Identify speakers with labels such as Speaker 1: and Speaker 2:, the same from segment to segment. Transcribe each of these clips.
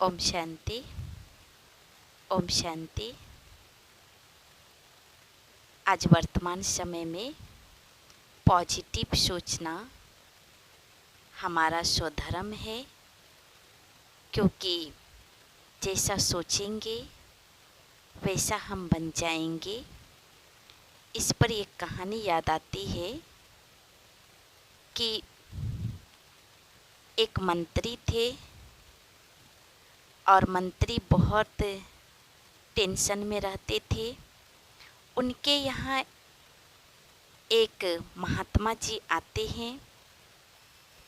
Speaker 1: ओम शांति। ओम शांति। आज वर्तमान समय में पॉजिटिव सोचना हमारा स्वधर्म है, क्योंकि जैसा सोचेंगे वैसा हम बन जाएंगे। इस पर एक कहानी याद आती है कि एक मंत्री थे और मंत्री बहुत टेंशन में रहते थे। उनके यहाँ एक महात्मा जी आते हैं,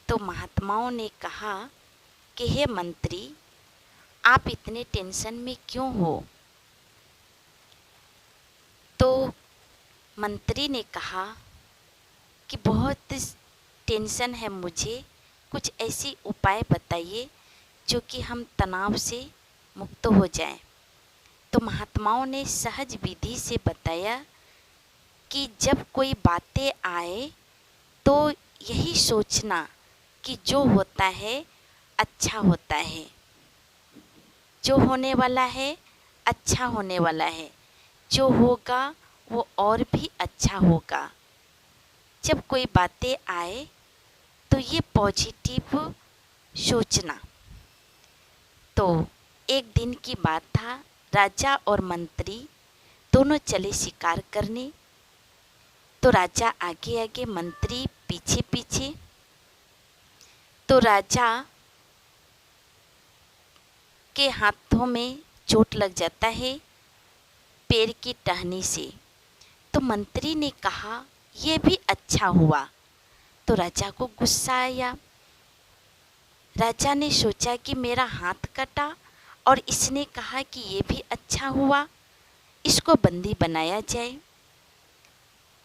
Speaker 1: तो महात्माओं ने कहा कि हे मंत्री, आप इतने टेंशन में क्यों हो? तो मंत्री ने कहा कि बहुत टेंशन है मुझे, कुछ ऐसी उपाय बताइए जो कि हम तनाव से मुक्त हो जाएं। तो महात्माओं ने सहज विधि से बताया कि जब कोई बातें आए तो यही सोचना कि जो होता है अच्छा होता है, जो होने वाला है अच्छा होने वाला है, जो होगा वो और भी अच्छा होगा। जब कोई बातें आए तो ये पॉजिटिव सोचना। तो एक दिन की बात था, राजा और मंत्री दोनों चले शिकार करने। तो राजा आगे आगे, मंत्री पीछे पीछे। तो राजा के हाथों में चोट लग जाता है पैर की टहनी से। तो मंत्री ने कहा ये भी अच्छा हुआ। तो राजा को गुस्सा आया। राजा ने सोचा कि मेरा हाथ कटा और इसने कहा कि ये भी अच्छा हुआ, इसको बंदी बनाया जाए।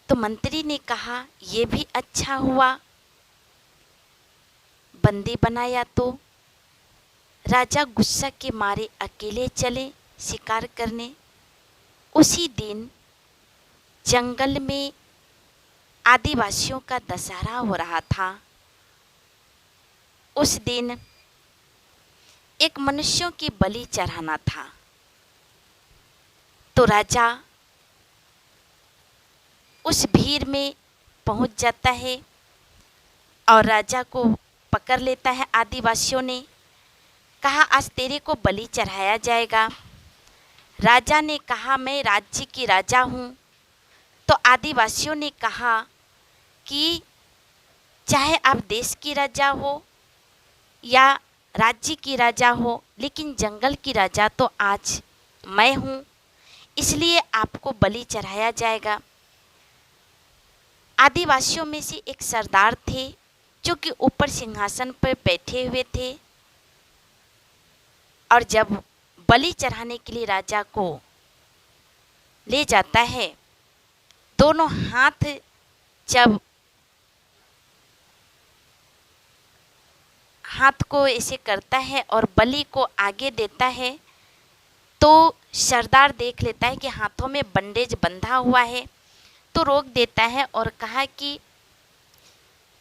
Speaker 1: तो मंत्री ने कहा ये भी अच्छा हुआ, बंदी बनाया। तो राजा गुस्सा के मारे अकेले चले शिकार करने। उसी दिन जंगल में आदिवासियों का दशहरा हो रहा था। उस दिन एक मनुष्यों की बलि चढ़ाना था। तो राजा उस भीड़ में पहुंच जाता है और राजा को पकड़ लेता है। आदिवासियों ने कहा आज तेरे को बलि चढ़ाया जाएगा। राजा ने कहा मैं राज्य की राजा हूँ। तो आदिवासियों ने कहा कि चाहे आप देश की राजा हो या राज्य की राजा हो, लेकिन जंगल की राजा तो आज मैं हूँ, इसलिए आपको बलि चढ़ाया जाएगा। आदिवासियों में से एक सरदार थे जो कि ऊपर सिंहासन पर बैठे हुए थे, और जब बलि चढ़ाने के लिए राजा को ले जाता है, दोनों हाथ जब हाथ को ऐसे करता है और बलि को आगे देता है, तो सरदार देख लेता है कि हाथों में बंडेज बंधा हुआ है। तो रोक देता है और कहा कि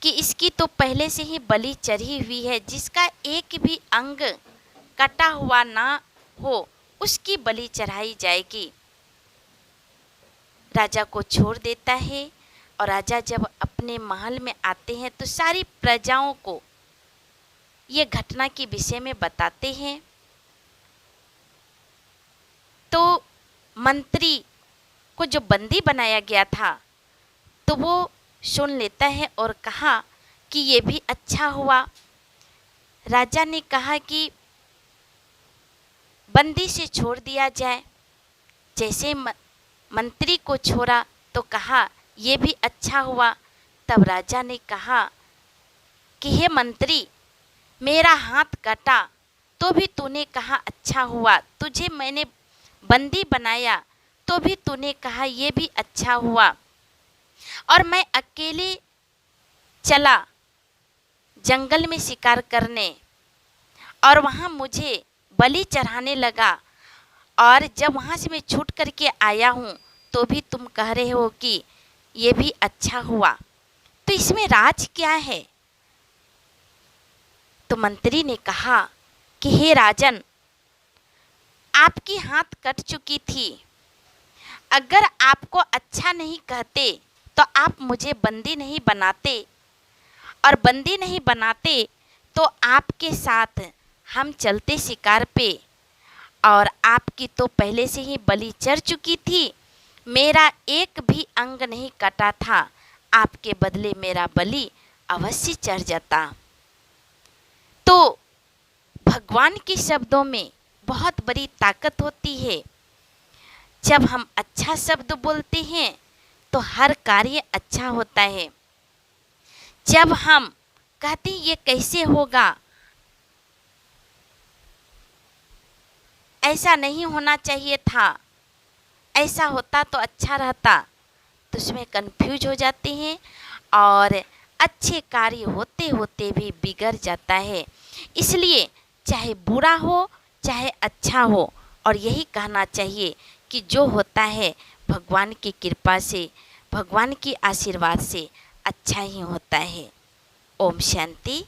Speaker 1: इसकी तो पहले से ही बलि चढ़ी हुई है, जिसका एक भी अंग कटा हुआ ना हो उसकी बलि चढ़ाई जाएगी। राजा को छोड़ देता है और राजा जब अपने महल में आते हैं तो सारी प्रजाओं को ये घटना के विषय में बताते हैं। तो मंत्री को जो बंदी बनाया गया था तो वो सुन लेता है और कहा कि ये भी अच्छा हुआ। राजा ने कहा कि बंदी से छोड़ दिया जाए। जैसे मंत्री को छोड़ा तो कहा ये भी अच्छा हुआ। तब राजा ने कहा कि हे मंत्री, मेरा हाथ कटा तो भी तूने कहा अच्छा हुआ, तुझे मैंने बंदी बनाया तो भी तूने कहा ये भी अच्छा हुआ, और मैं अकेले चला जंगल में शिकार करने और वहाँ मुझे बलि चढ़ाने लगा, और जब वहाँ से मैं छूट करके आया हूँ तो भी तुम कह रहे हो कि ये भी अच्छा हुआ, तो इसमें राज क्या है? तो मंत्री ने कहा कि हे राजन, आपकी हाथ कट चुकी थी। अगर आपको अच्छा नहीं कहते तो आप मुझे बंदी नहीं बनाते, और बंदी नहीं बनाते तो आपके साथ हम चलते शिकार पे, और आपकी तो पहले से ही बलि चढ़ चुकी थी। मेरा एक भी अंग नहीं कटा था, आपके बदले मेरा बलि अवश्य चढ़ जाता। तो भगवान के शब्दों में बहुत बड़ी ताकत होती है। जब हम अच्छा शब्द बोलते हैं तो हर कार्य अच्छा होता है। जब हम कहते ये कैसे होगा, ऐसा नहीं होना चाहिए था, ऐसा होता तो अच्छा रहता, तो उसमें कंफ्यूज हो जाते हैं और अच्छे कार्य होते होते भी बिगड़ जाता है। इसलिए चाहे बुरा हो चाहे अच्छा हो, और यही कहना चाहिए कि जो होता है भगवान की कृपा से, भगवान की आशीर्वाद से अच्छा ही होता है। ओम शांति।